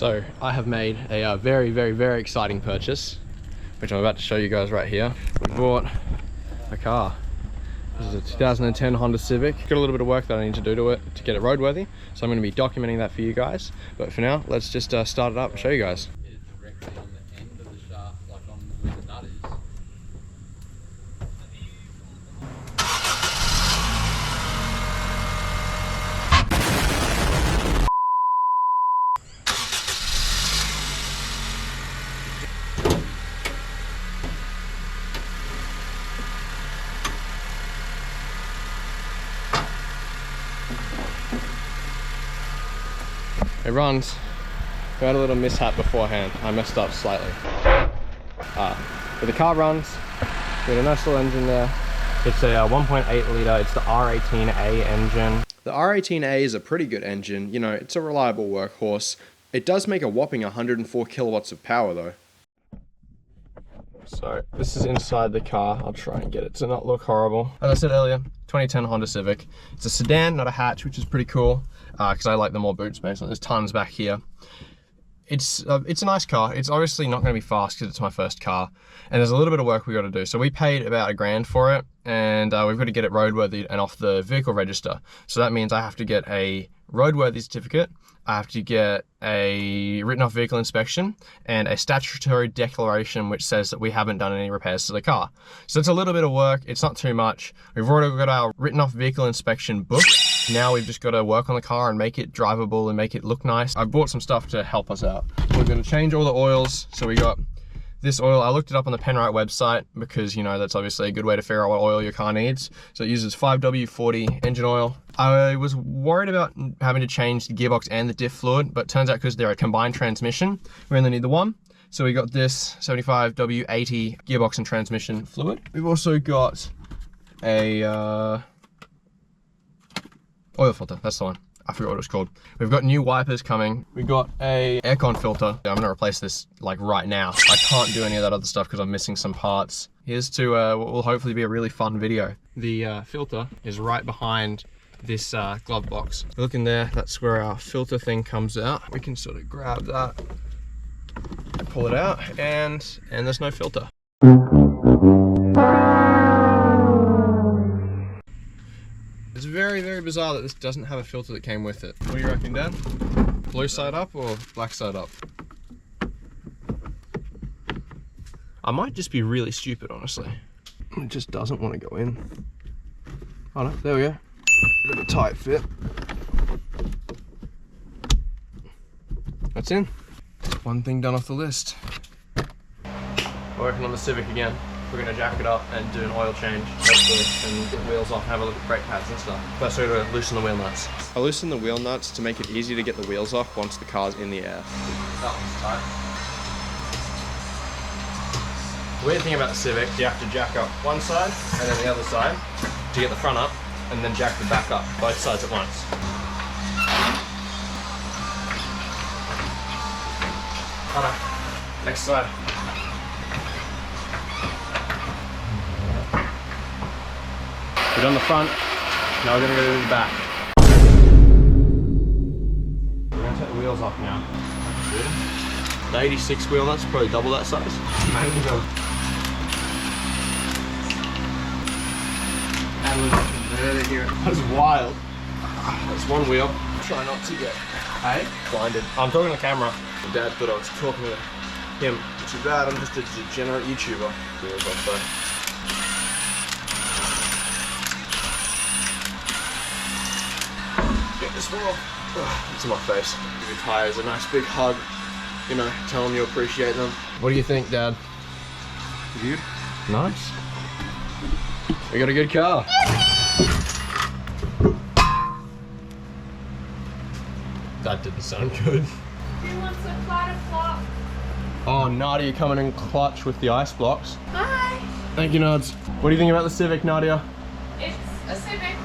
So I have made a very exciting purchase, which I'm about to show you guys right here. We bought a car. This is a 2010 Honda Civic. Got a little bit of work that I need to do to it to get it roadworthy, so I'm going to be documenting that for you guys. But for now, let's just start it up and show you guys. Directly on the end of the shaft, like on where the nut is. It runs. We had a little mishap beforehand. I messed up slightly. But the car runs. We got a nice little engine there. It's a 1.8 litre. It's the R18A engine. The R18A is a pretty good engine. You know, it's a reliable workhorse. It does make a whopping 104 kilowatts of power though. So this is inside the car. I'll try and get it to not look horrible. As I said earlier, 2010 Honda Civic. It's a sedan, not a hatch, which is pretty cool because I like the more boot space. There's tons back here. It's a nice car. It's obviously not going to be fast because it's my first car, and there's a little bit of work we got to do. So we paid about $1,000 for it, and we've got to get it roadworthy and off the vehicle register. So that means I have to get a roadworthy certificate. I have to get a written off vehicle inspection and a statutory declaration which says that we haven't done any repairs to the car. So it's a little bit of work. It's not too much. We've already got our written off vehicle inspection book. Now we've just got to work on the car and make it drivable and make it look nice. I bought some stuff to help us out. We're going to change all the oils. So we got this oil. I looked it up on the Penrite website because, you know, that's obviously a good way to figure out what oil your car needs. So it uses 5W40 engine oil. I was worried about having to change the gearbox and the diff fluid, but turns out because they're a combined transmission, we only need the one. So we got this 75W80 gearbox and transmission fluid. We've also got a oil filter, that's the one. I forgot what it was called. We've got new wipers coming. We've got a aircon filter. I'm gonna replace this like right now. I can't do any of that other stuff because I'm missing some parts. Here's to what will hopefully be a really fun video. The filter is right behind this glove box. Look in there, that's where our filter thing comes out. We can sort of grab that, pull it out, and there's no filter. It's very bizarre that this doesn't have a filter that came with it. What do you reckon, Dad? Blue side up or black side up? I might just be really stupid, honestly. It just doesn't want to go in. Oh no, there we go. Bit of a tight fit. That's in. One thing done off the list. Working on the Civic again. We're going to jack it up and do an oil change, hopefully, and get the wheels off and have a look at brake pads and stuff. First we're going to loosen the wheel nuts. I loosen the wheel nuts to make it easy to get the wheels off once the car's in the air. That one's tight. The weird thing about the Civic, you have to jack up one side and then the other side to get the front up, and then jack the back up, both sides at once. Next side. We've done the front, now we're going to go to the back. We're going to take the wheels off now. The 86 wheel nuts, probably double that size. That is wild. That's one wheel. Try not to get blinded. I'm talking to the camera. My dad thought I was talking to him. Too bad, I'm just a degenerate YouTuber. Wheels off though. Get this wheel. It's in my face. Give your tires a nice big hug. You know, tell them you appreciate them. What do you think, Dad? Good. Nice. We got a good car. That didn't sound good. Who wants a platter flop? Oh, Nadia coming in clutch with the ice blocks. Hi. Thank you, Nads. What do you think about the Civic, Nadia? It's a Civic.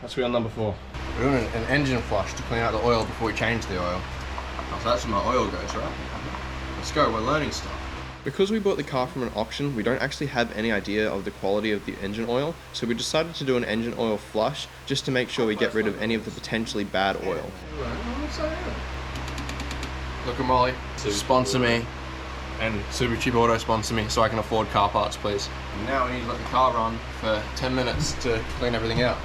That's wheel number 4. We're doing an engine flush to clean out the oil before we change the oil. So that's where my oil goes, right? Let's go, we're learning stuff. Because we bought the car from an auction, we don't actually have any idea of the quality of the engine oil, so we decided to do an engine oil flush just to make sure we get rid of any of the potentially bad oil. Look at Molly, sponsor me, and Super Cheap Auto sponsor me so I can afford car parts, please. And now we need to let the car run for 10 minutes to clean everything out.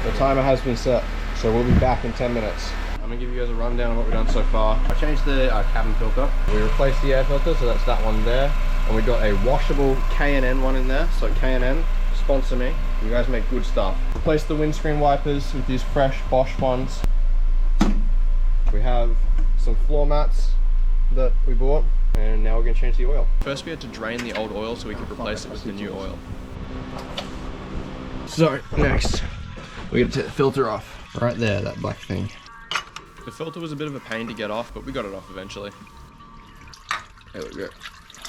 The timer has been set, so we'll be back in 10 minutes. I'm gonna give you guys a rundown of what we've done so far. I changed the cabin filter. We replaced the air filter, so that's that one there. And we got a washable K&N one in there. So K&N, sponsor me. You guys make good stuff. Replaced the windscreen wipers with these fresh Bosch ones. We have some floor mats that we bought, and now we're gonna change the oil. First we had to drain the old oil so we could replace it with the new oil. So next, we gotta take the filter off. Right there, that black thing. The filter was a bit of a pain to get off, but we got it off eventually. There we go.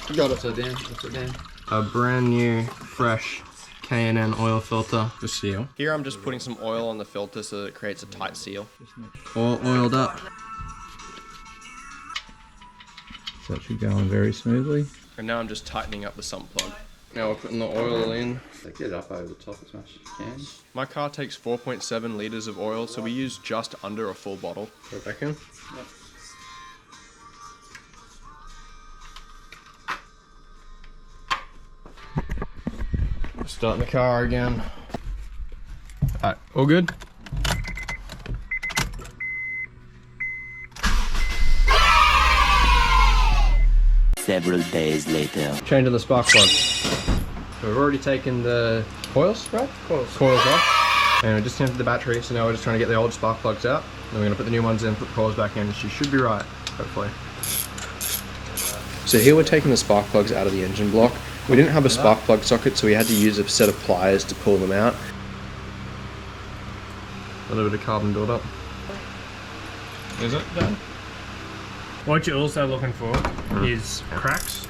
We got it. Upside down. A brand new, fresh K&N oil filter. The seal. Here I'm just putting some oil on the filter so that it creates a tight seal. All oiled up. So it should go on very smoothly. And now I'm just tightening up the sump plug. Now we're putting the oil in. So get it up over the top as much as you can. My car takes 4.7 litres of oil, so we use just under a full bottle. Put it back in. Yep. Starting the car again. Alright, all good? Several days later. Changing the spark plug. So we've already taken the coils, right? Coils off. And we just tempted the battery, so now we're just trying to get the old spark plugs out. Then we're going to put the new ones in, put the coils back in, and she should be right, hopefully. So here we're taking the spark plugs out of the engine block. We didn't have a spark plug socket, so we had to use a set of pliers to pull them out. A little bit of carbon buildup. Is it done? What you're also looking for is cracks.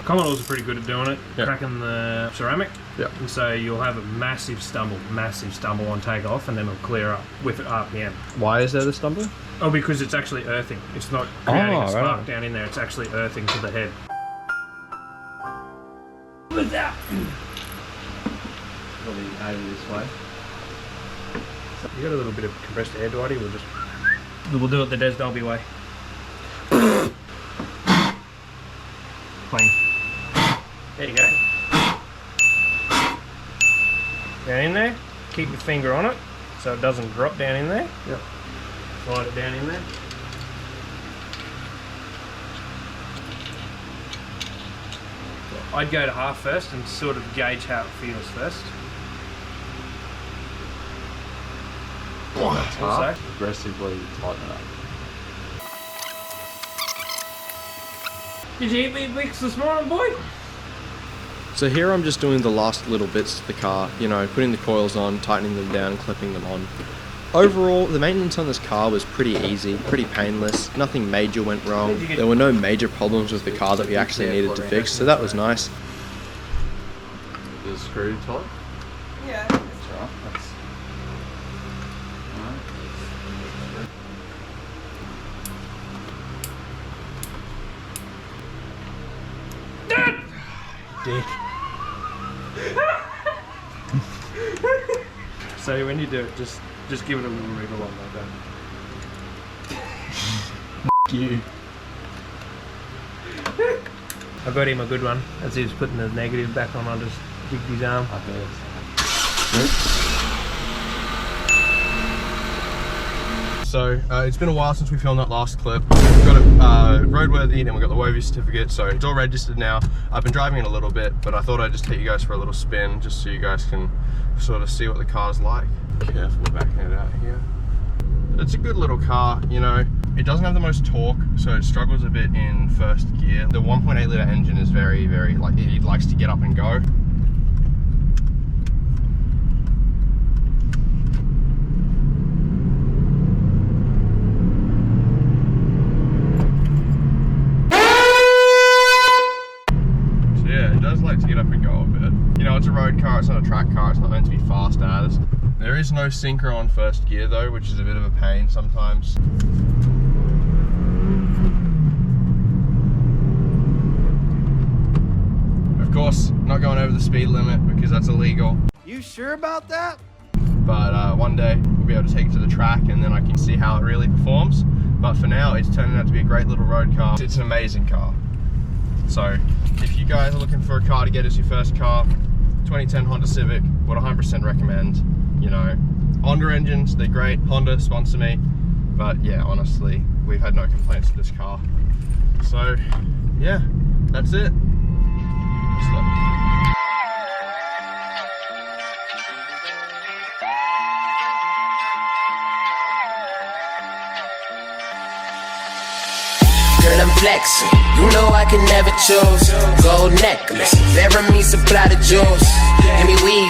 Commodores are pretty good at doing it, cracking the ceramic. Yep. And so you'll have a massive stumble on takeoff, and then it'll clear up with RPM. Why is there the stumble? Oh, because it's actually earthing. It's not creating a spark right. down in there, it's actually earthing to the head. With that. Probably over this way. You got a little bit of compressed air, Dwighty? We'll do it the Des Dolby way. Clean. There you go. Down in there. Keep your finger on it so it doesn't drop down in there. Yep. Slide it down in there. I'd go to half first and sort of gauge how it feels first. That's Also, half. Aggressively tighten it up. did you eat me Vicks this morning, boy? So here I'm just doing the last little bits to the car, you know, putting the coils on, tightening them down, clipping them on. Overall, the maintenance on this car was pretty easy, pretty painless. Nothing major went wrong. There were no major problems with the car that we actually needed to fix, so that was nice. Is it screwed tight? Yeah. That's right. That's... Alright. Dick. So when you do it, just give it a little wriggle on like that. You. I got him a good one as he was putting the negative back on. I just jigged his arm. I heard. So it's been a while since we filmed that last clip. We've got it roadworthy, then we got the Wovey certificate, so it's all registered now. I've been driving it a little bit, but I thought I'd just take you guys for a little spin, just so you guys can sort of see what the car's like. Careful backing it out here. It's a good little car, you know. It doesn't have the most torque, so it struggles a bit in first gear. The 1.8 litre engine is very, like, it likes to get up and go. it's not meant to be fast as. There is no synchro on first gear though, which is a bit of a pain sometimes. Of course, not going over the speed limit because that's illegal. You sure about that? But one day we'll be able to take it to the track and then I can see how it really performs. But for now, it's turning out to be a great little road car. It's an amazing car. So if you guys are looking for a car to get as your first car, 2010 Honda Civic, would 100% recommend. You know, Honda engines, they're great. Honda, sponsor me. But yeah, honestly, we've had no complaints with this car. So yeah, that's it. Just look. Girl, I'm flexing. You know I can never choose. Gold necklace, bearing me supply the juice. Give me weed